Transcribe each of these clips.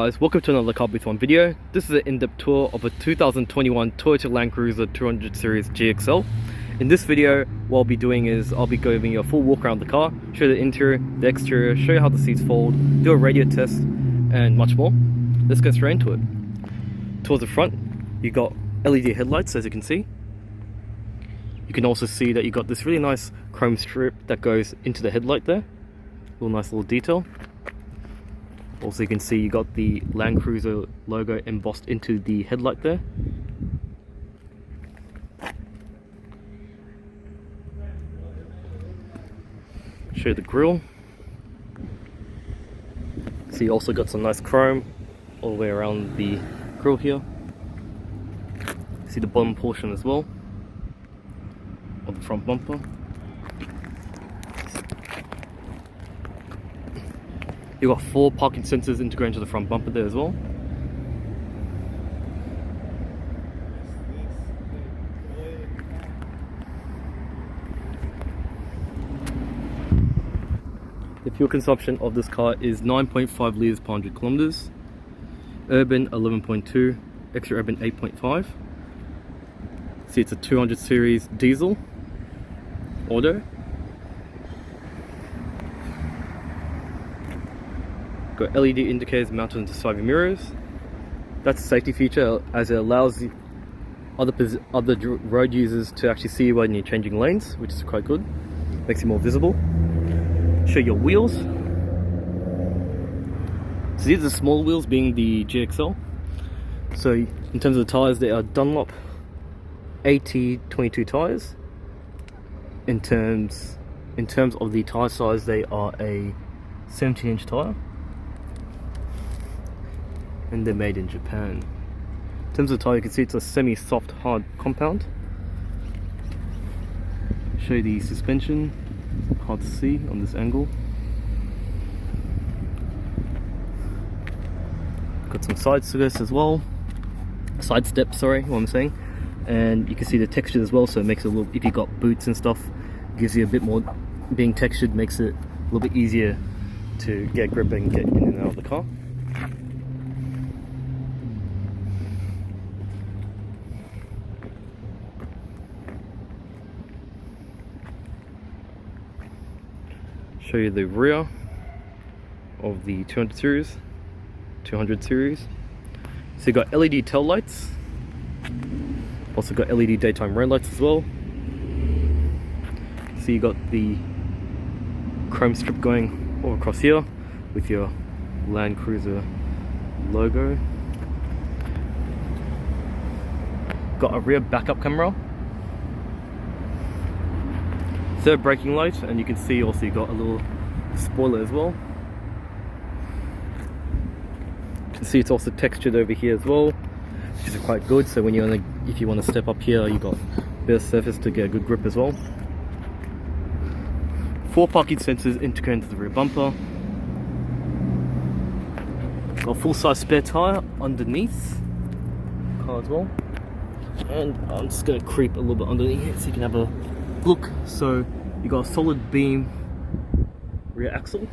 Guys, welcome to another Car Booth One video. This is an in-depth tour of a 2021 Toyota Land Cruiser 200 Series GXL. In this video, what I'll be doing is I'll be giving you a full walk around the car, show you the interior, the exterior, show you how the seats fold, do a radio test, and much more. Let's get straight into it. Towards the front, you got LED headlights, as you can see. You can also see that you got this really nice chrome strip that goes into the headlight there. Nice little detail. Also, you can see you got the Land Cruiser logo embossed into the headlight there. Show you the grille. See, you also got some nice chrome all the way around the grille here. See the bottom portion as well of the front bumper. You've got 4 parking sensors integrated into the front bumper there as well. The fuel consumption of this car is 9.5 litres per 100 kilometers. Urban 11.2, extra urban 8.5. See, it's a 200 series diesel auto. Got LED indicators mounted into side view mirrors. That's a safety feature as it allows other road users to actually see you when you're changing lanes, which is quite good. Makes you more visible. Show your wheels. So these are the small wheels, being the GXL. So in terms of the tires, they are Dunlop AT22 tires. In terms of the tire size, they are a 17-inch tire. And they're made in Japan. In terms of the tire, you can see it's a semi-soft hard compound. Show you the suspension, hard to see on this angle. Got some side skirts as well, side steps, sorry, what I'm saying. And you can see the texture as well, so it makes it a little, if you got boots and stuff, gives you a bit more, being textured makes it a little bit easier to get grip and get in and out of the car. Show you the rear of the 200 series. So you got LED tail lights. Also got LED daytime running lights as well. So you got the chrome strip going all across here with your Land Cruiser logo. Got a rear backup camera. Third braking light, and you can see also you got a little spoiler as well. You can see it's also textured over here as well, which is quite good. So when if you want to step up here, you got a bit of surface to get a good grip as well. 4 parking sensors integrated into the rear bumper. Got a full-size spare tire underneath the car as well. And I'm just going to creep a little bit underneath here so you can have a look. So you got a solid beam rear axle.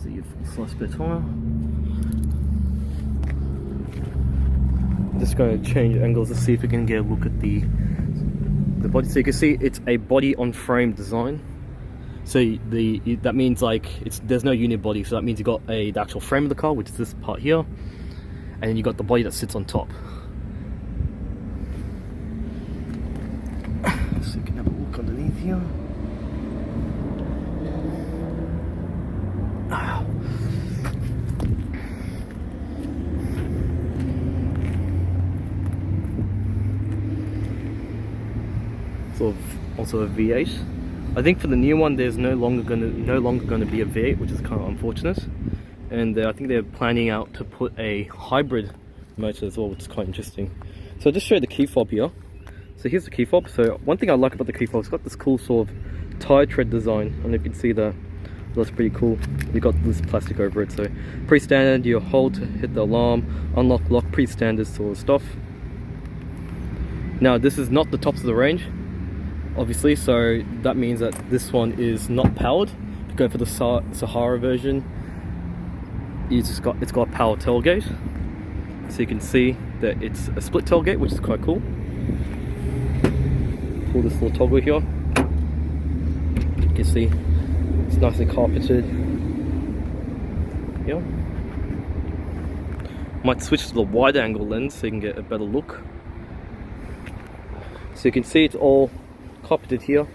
See your full size spare tire. I'm just going to change angles to see if we can get a look at the body. So you can see it's a body on frame design. So that means like there's no unit body, so that means you got the actual frame of the car, which is this part here, and then you got the body that sits on top. So you can have a look underneath here. Sort of also a V8. I think for the new one, there's no longer going to be a V8, which is kind of unfortunate. And I think they're planning out to put a hybrid motor as well, which is quite interesting. So I'll just show you the key fob here. So here's the key fob. So one thing I like about the key fob, it's got this cool sort of tire tread design. I don't know if you can see that. That's pretty cool. You got this plastic over it. So pretty standard. You hold to hit the alarm, unlock, lock, pretty standard sort of stuff. Now this is not the tops of the range. obviously, so that means that this one is not powered. If you go for the Sahara version, it's got a power tailgate, so you can see that it's a split tailgate, which is quite cool. Pull this little toggle here, you can see it's nicely carpeted. Yeah, might switch to the wide angle lens so you can get a better look. So you can see it's all carpeted here,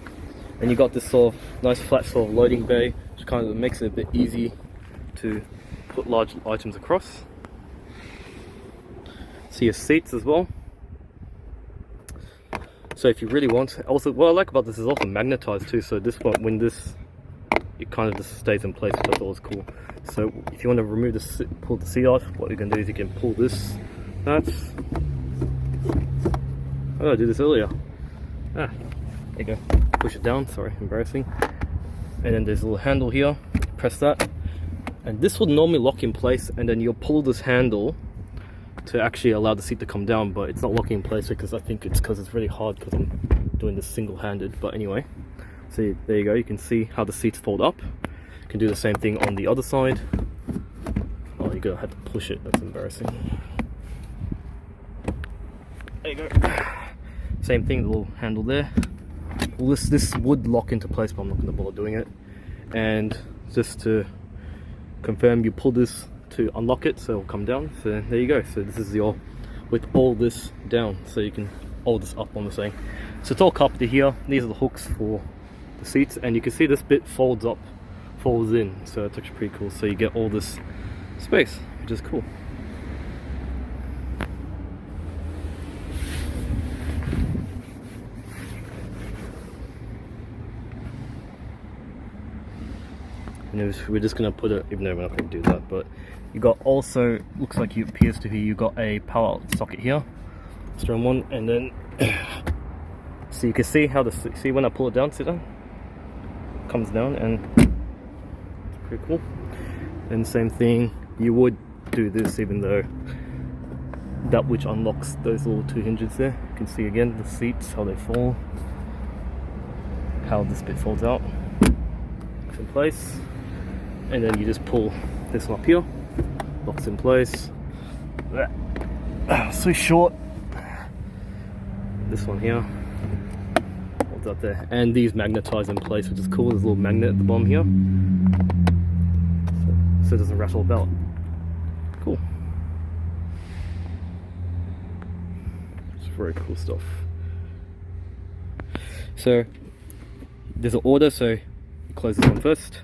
and you got this sort of nice flat sort of loading bay, which kind of makes it a bit easy to put large items across. See your seats as well. So if you really want, also what I like about this is also magnetized too, so this one, when this, it kind of just stays in place, which I thought was cool. So if you want to remove the, pull the seat out, what you can do is you can pull this, that. Oh, I did this earlier. There you go. Push it down, sorry, embarrassing. And then there's a little handle here, press that. And this would normally lock in place, and then you'll pull this handle to actually allow the seat to come down, but it's not locking in place because I think it's because it's really hard because I'm doing this single-handed. But anyway, so there you go, you can see how the seats fold up. You can do the same thing on the other side. Oh, you're gonna have to push it, that's embarrassing. There you go. Same thing, the little handle there. Well, this would lock into place, but I'm not going to bother doing it. And just to confirm, you pull this to unlock it, so it'll come down. So there you go. So this is your, with all this down, so you can all this up on the thing. So it's all carpeted here. These are the hooks for the seats, and you can see this bit folds up, folds in. So it's actually pretty cool. So you get all this space, which is cool. And we're just gonna put it, even though we're not gonna do that, but you got also, looks like you appears to be, you got a power socket here, strong one, and then so you can see how the, see when I pull it down, see that? It comes down, and it's pretty cool. And same thing, you would do this even though that which unlocks those little two hinges there. You can see again the seats, how they fall, how this bit folds out, it's in place. And then you just pull this one up here, locks in place. So short. This one here holds up there, and these magnetize in place, which is cool. There's a little magnet at the bottom here, so it doesn't rattle about. Cool. It's very cool stuff. So there's an order, so you close this one first.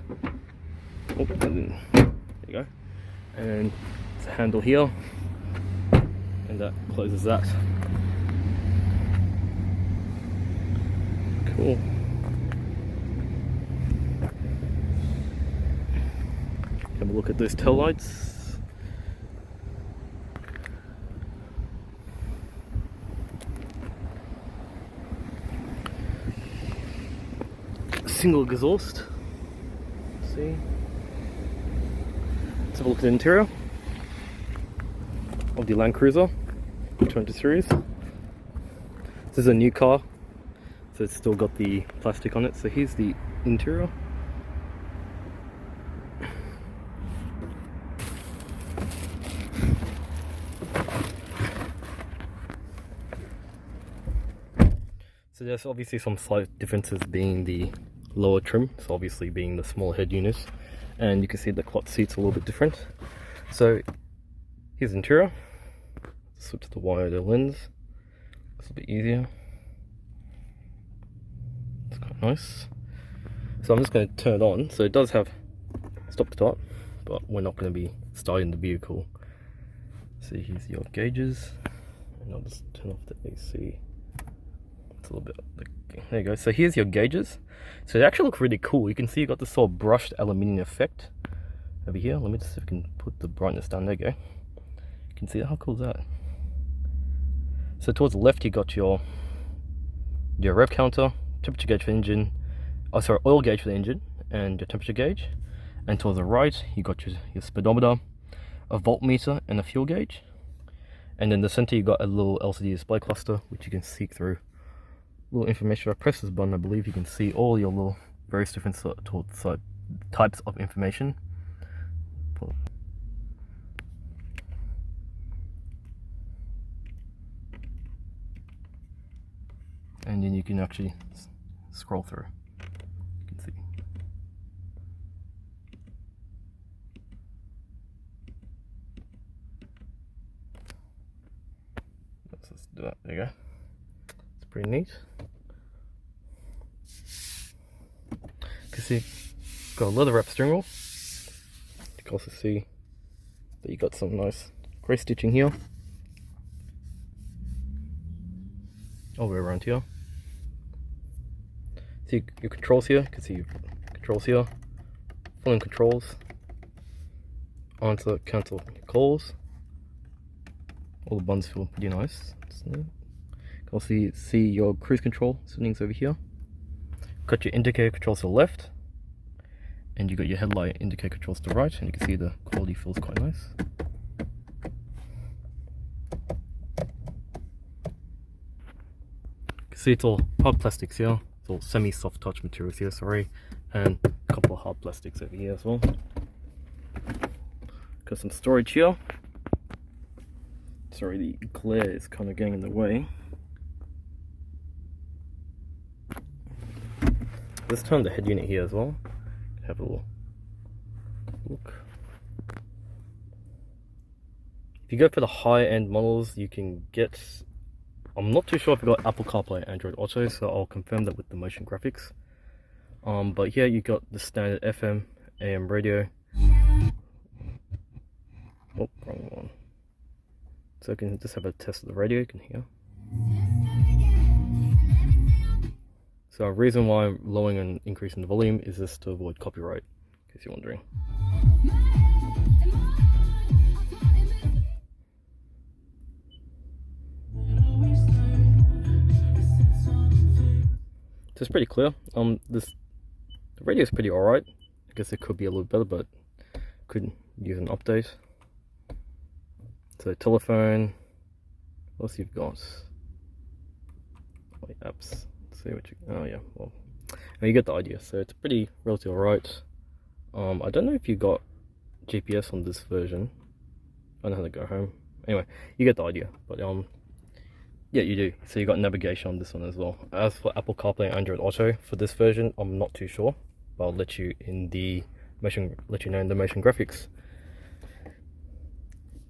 Oh, and then, there you go, and it's a handle here, and that closes that. Cool. Have a look at those tail lights. Single exhaust. See. Let's have a look at the interior of the Land Cruiser 200 series. This is a new car, so it's still got the plastic on it. So here's the interior. So there's obviously some slight differences being the lower trim, so obviously being the smaller head units. And you can see the cloth seats a little bit different. So here's the interior. Switch the wider lens. It's a bit easier. It's quite nice. So I'm just going to turn it on. So it does have stop start, but we're not going to be starting the vehicle. So here's your gauges, and I'll just turn off the AC. It's a little bit. There you go. So here's your gauges. So they actually look really cool. You can see you got this sort of brushed aluminium effect over here. Let me just see if I can put the brightness down. There you go. You can see that. How cool is that? So towards the left you got your rev counter, temperature gauge for the engine, oh sorry, oil gauge for the engine, and your temperature gauge. And towards the right you got your speedometer, a voltmeter, and a fuel gauge. And in the center you got a little LCD display cluster which you can see through little information. If I press this button, I believe you can see all your little various different types of information. And then you can actually scroll through. You can see. Let's just do that. There you go. It's pretty neat. You can see, got a leather wrap steering wheel. You can also see that you got some nice grey stitching here. All the way around here. See your controls here. You can see your controls here. Volume controls. Answer, cancel calls. All the buttons feel pretty nice. You can also see your cruise control settings over here. Got your indicator controls to the left, and you got your headlight indicator controls to the right, and you can see the quality feels quite nice. You can see it's all hard plastics here. It's all semi-soft touch materials here, sorry, and a couple of hard plastics over here as well. Got some storage here. Sorry, the glare is kind of getting in the way. Let's turn the head unit here as well. Have a little look. If you go for the high-end models, you can get, I'm not too sure if you got Apple CarPlay, Android Auto, so I'll confirm that with the motion graphics. But here you got the standard FM, AM radio. Oh, wrong one. So you can just have a test of the radio, you can hear. So a reason why I'm lowering and increasing the volume is just to avoid copyright, in case you're wondering. So it's pretty clear. The radio is pretty alright. I guess it could be a little better, but could use an update. So telephone. What else you've got? Wait, apps. See what you, oh yeah, well, you get the idea. So it's pretty relatively alright. I don't know if you got GPS on this version. I don't know how to go home. Anyway, you get the idea. But yeah, you do. So you got navigation on this one as well. As for Apple CarPlay and Android Auto for this version, I'm not too sure. But I'll let you know in the motion graphics.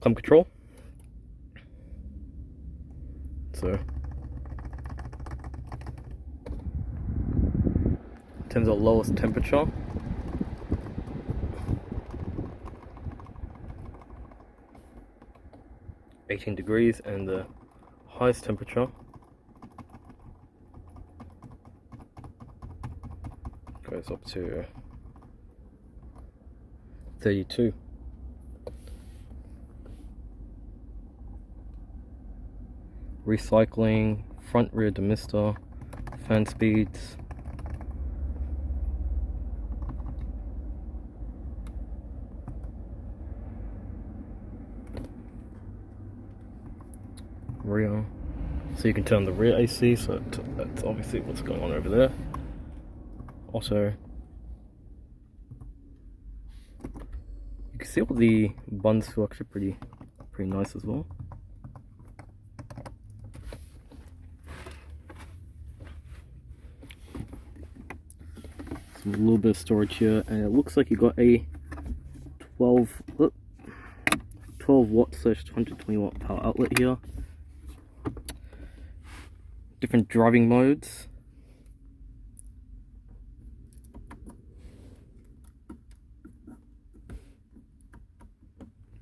Climate control. So in terms of lowest temperature, (18 degrees), and the highest temperature goes up to 32. Recycling, front rear demister, fan speeds. Rear, so you can turn the rear AC, so that's obviously what's going on over there. Also, you can see all the buttons feel actually pretty nice as well. Some, a little bit of storage here, and it looks like you got a 12 watt / 120 watt power outlet here. Different driving modes.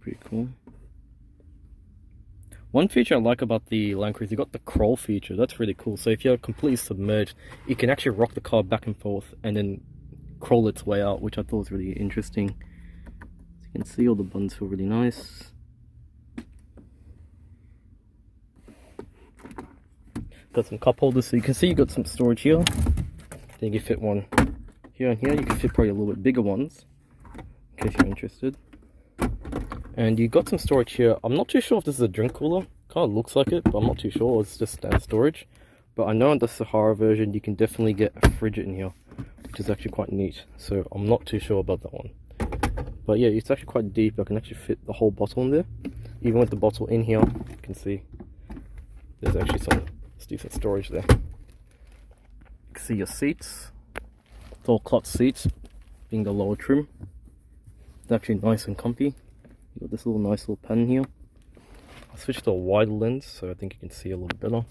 Pretty cool. One feature I like about the Land Cruiser, you got the crawl feature. That's really cool. So if you're completely submerged, you can actually rock the car back and forth and then crawl its way out, which I thought was really interesting. So you can see all the buttons feel really nice. Got some cup holders, so you can see you got some storage here. Then you can fit one here and here. You can fit probably a little bit bigger ones, in case you're interested. And you got some storage here. I'm not too sure if this is a drink cooler. Kind of looks like it, but I'm not too sure. It's just standard storage. But I know on the Sahara version you can definitely get a fridge in here, which is actually quite neat. So I'm not too sure about that one. But yeah, it's actually quite deep. I can actually fit the whole bottle in there. Even with the bottle in here, you can see there's actually some decent storage there. You can see your seats. It's all cloth seats, being the lower trim. It's actually nice and comfy. You got this little nice little pen here. I switched to a wider lens so I think you can see a little better.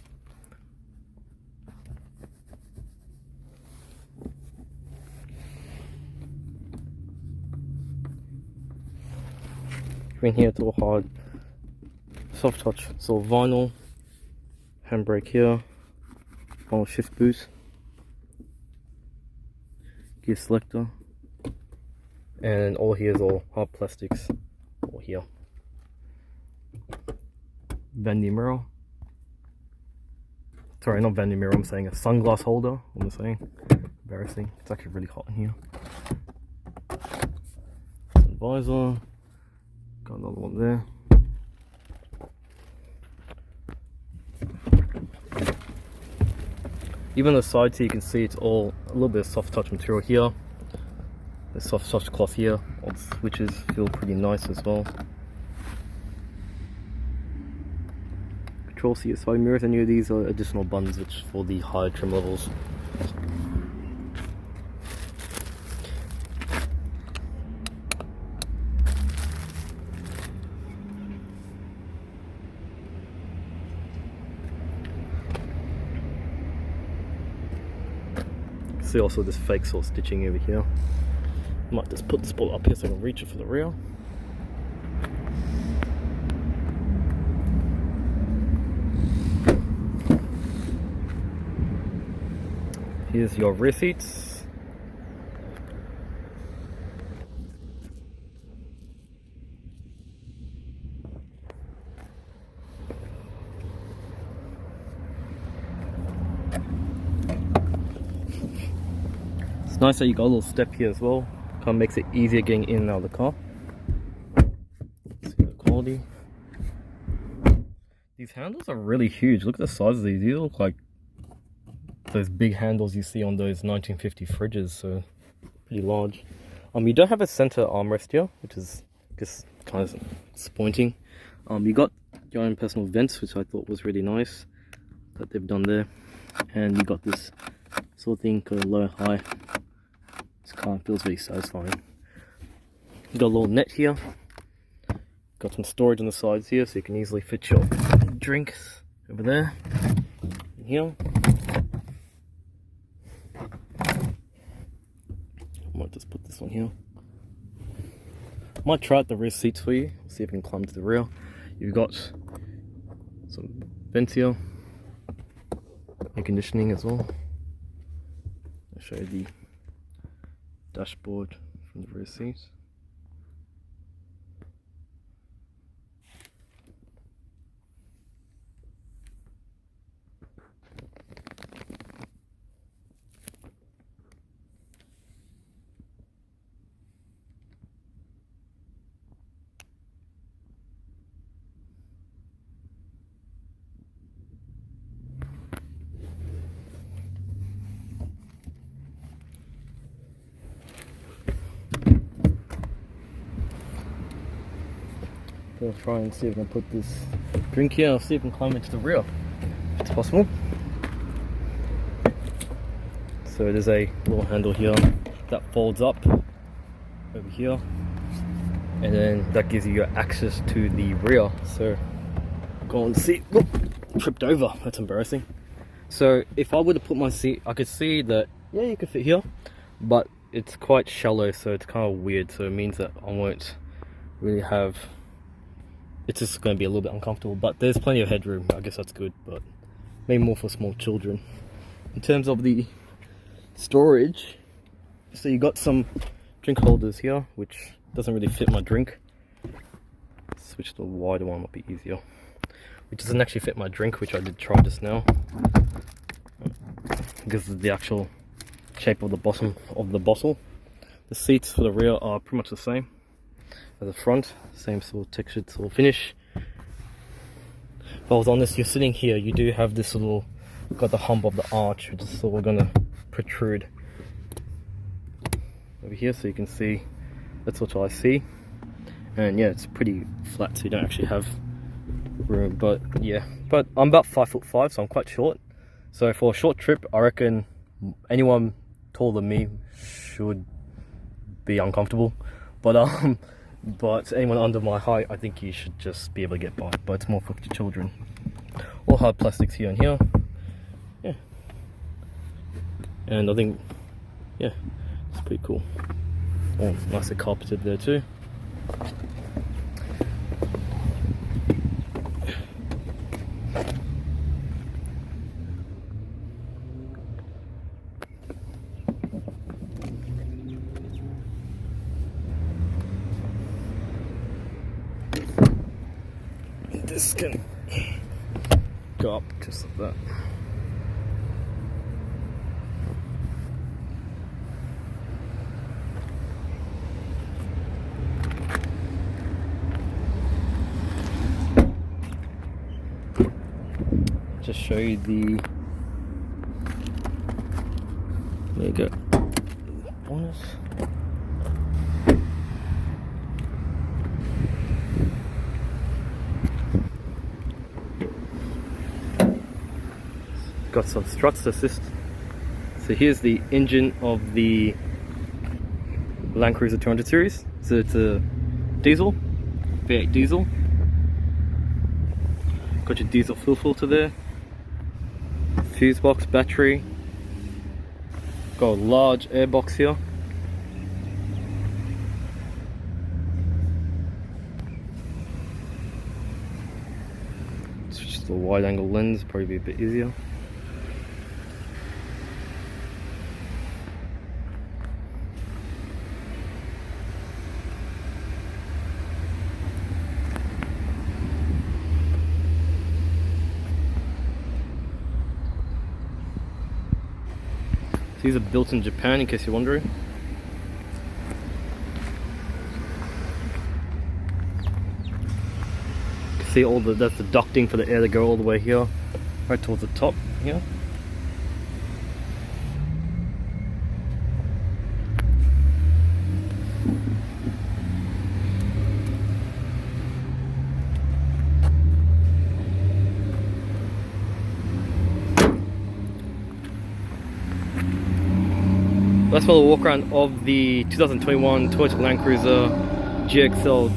In here it's all hard, soft touch, it's all vinyl, handbrake here, vinyl shift boost, gear selector, and all here is all hard plastics, all here. Vanity mirror, sorry, not vanity mirror, I'm saying a sunglass holder, I'm saying, embarrassing, it's actually really hot in here. Some visor. Got another one there. Even the sides here, you can see it's all a little bit of soft touch material here. The soft touch cloth here. All the switches feel pretty nice as well. Control seat side mirrors. Any of these are additional buttons which for the higher trim levels. See also this fake saw stitching over here. Might just put the spoiler up here so I can reach it for the rear. Here's your rear seats. It's nice that you got a little step here as well. Kind of makes it easier getting in and out of the car. See the quality. These handles are really huge. Look at the size of these. These look like those big handles you see on those 1950 fridges, so pretty large. You don't have a center armrest here, which is just kind of disappointing. You got your own personal vents, which I thought was really nice that they've done there, and you got this sort of thing called low high. This car feels really satisfying. You got a little net here. Got some storage on the sides here, so you can easily fit your drinks over there. And here. I might just put this one here. Might try out the rear seats for you. See if I can climb to the rear. You've got some vents here. Air conditioning as well. I'll show you the dashboard from the rear seat. I'll try and see if I can put this drink here. I'll see if I can climb into the rear. If it's possible. So there's a little handle here that folds up over here, and then that gives you your access to the rear. So go on, see. Whoop, tripped over. That's embarrassing. So if I were to put my seat, I could see that yeah, you could fit here, but it's quite shallow, so it's kind of weird. So it means that I won't really have. It's just going to be a little bit uncomfortable, but there's plenty of headroom. I guess that's good, but maybe more for small children. In terms of the storage, so you got some drink holders here, which doesn't really fit my drink. Switch to a wider one, might be easier. Which doesn't actually fit my drink, which I did try just now, because of the actual shape of the bottom of the bottle. The seats for the rear are pretty much the same at the front, same sort of textured sort of finish. If I was honest, you're sitting here, you do have this little got the hump of the arch, which is sort of gonna protrude over here, so you can see that's what I see. And yeah, it's pretty flat, so you don't actually have room. But yeah, but I'm about 5'5", so I'm quite short. So for a short trip, I reckon anyone taller than me should be uncomfortable. But anyone under my height, I think you should just be able to get by. But it's more for the children. All hard plastics here and here. Yeah. And I think, yeah, it's pretty cool. Oh, nicely carpeted there too. This can go up just like that. Just show you the, there you go, bonus. Got some struts to assist. So here's the engine of the Land Cruiser 200 series. So it's a diesel, V8 diesel. Got your diesel fuel filter there, fuse box, battery. Got a large air box here. Switch to the wide angle lens, probably be a bit easier. These are built in Japan, in case you're wondering. You can see all that's the ducting for the air to go all the way here, right towards the top here. That's for the walk around of the 2021 Toyota Land Cruiser GXL,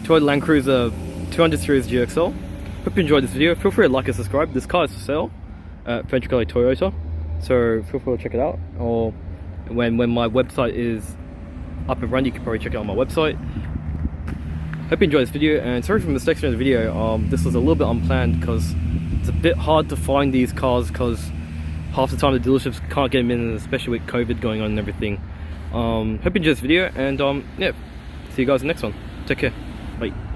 Toyota Land Cruiser 200 series GXL. Hope you enjoyed this video. Feel free to like and subscribe. This car is for sale at French Gully Toyota, so feel free to check it out. Or when my website is up and running, you can probably check it out on my website. Hope you enjoyed this video, and sorry for the mistakes in the video. This was a little bit unplanned because it's a bit hard to find these cars because half the time the dealerships can't get them in, especially with COVID going on and everything. Hope you enjoyed this video, and yeah, see you guys in the next one. Take care. Bye.